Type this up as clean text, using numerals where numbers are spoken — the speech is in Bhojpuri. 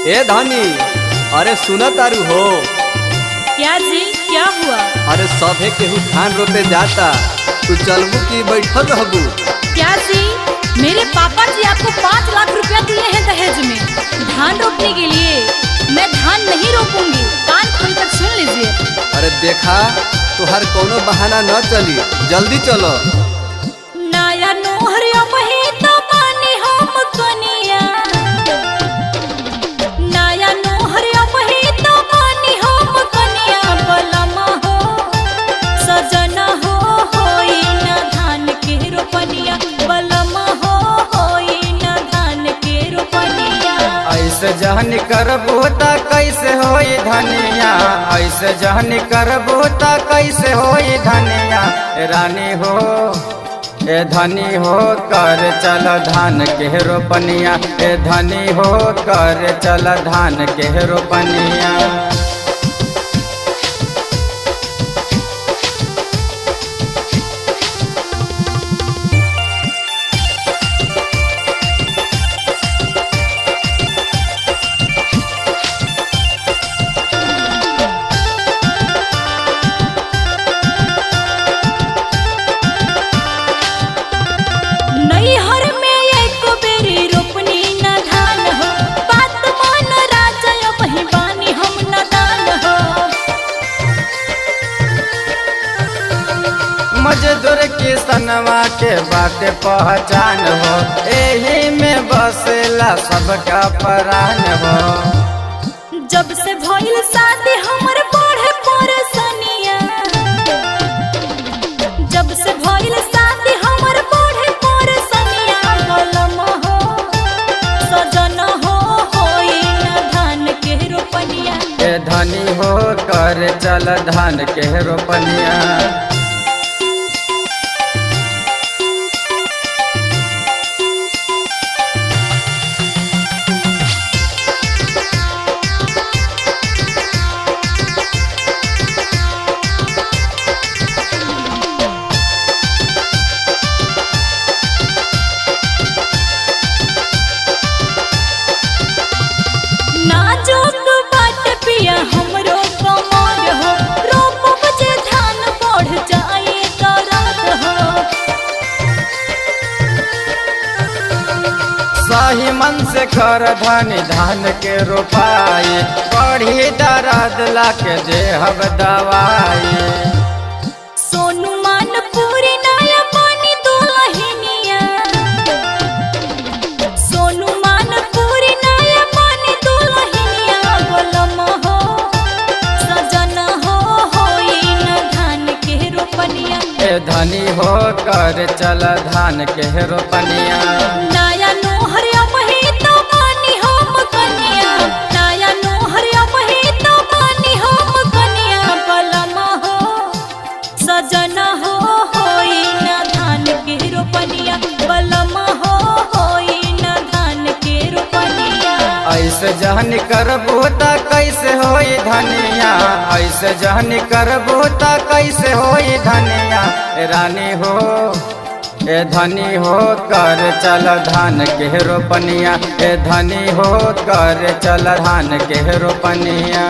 ए धनी, अरे सुना तारू हो। क्या जी, क्या हुआ? अरे सभे केहू धान रोपे जाता, तू चलबू की बैठल रहबू? क्या जी, मेरे पापा जी आपको 5 लाख रुपया दिए हैं दहेज में धान रोपने के लिए। मैं धान नहीं रोपूंगी, कान खोलकर सुन लीजिए। अरे देखा, तुहार कोनो बहाना न चली, जल्दी चलो। नया नोहरिया महीना माने हम कनिया, नया नोहरिया महीना माने हम कनिया। बलमा हो सजना हो, होई न धान के रोपनिया। बलमा हो, होई न धान के रोपनिया। ऐसे जहन करबू त कैसे होई धनिया, ऐसे जहन करबू त कैसे होई धनिया। रानी हो ए धनी हो, कर चल धान के रोपनिया। ए धनी हो, कर चल धान के रोपनिया। नैहर में एक बेरी रोपनी न धान हो, बात मान राजा वही बानी हम न दान हो। मजदूर किसनवा के बाटे पहचान हो, एही में बसेला सबका प्राण हो। जब से भइल शादी हमर बढ़े परेशानिया, जब से भइल शादी हमर बढ़े परेशानिया। बलमा हो सजना हो, होई न धान के रोपनिया। ए धनी हो, कर चल धान के रोपनिया। नाजुक बाट पिया हमरो कमर हो, रोप बजे धान बढ़ जाए दर्द हो। सही मन से कर धनी धान के रोपाई, बढ़ी दर्द ला के देहब दवाई। सोनू मान पूरी नया पानी दुलहिनिया, सोनू मान पूरी नया पानी दुलहिनिया। बलमा हो सजना हो, होई न धान के रोपनिया। ए धनी हो, कर चल धान के रोपनिया। नया नोहरिया महीना मानी हम कनिया, नया नोहरिया महीना मानी हम कनिया। बलमा हो सजना हो, होई न धान के रोपनिया। बलमा हो, होई न धान के रोपनिया। ऐसे जहन करबू त कैसे होई धनिया, ऐसे जहन करबू त कैसे होई धनिया। रानी हो ए धनी हो, कर चल धान के रोपनिया। ए धनी हो, कर चल धान के रोपनिया।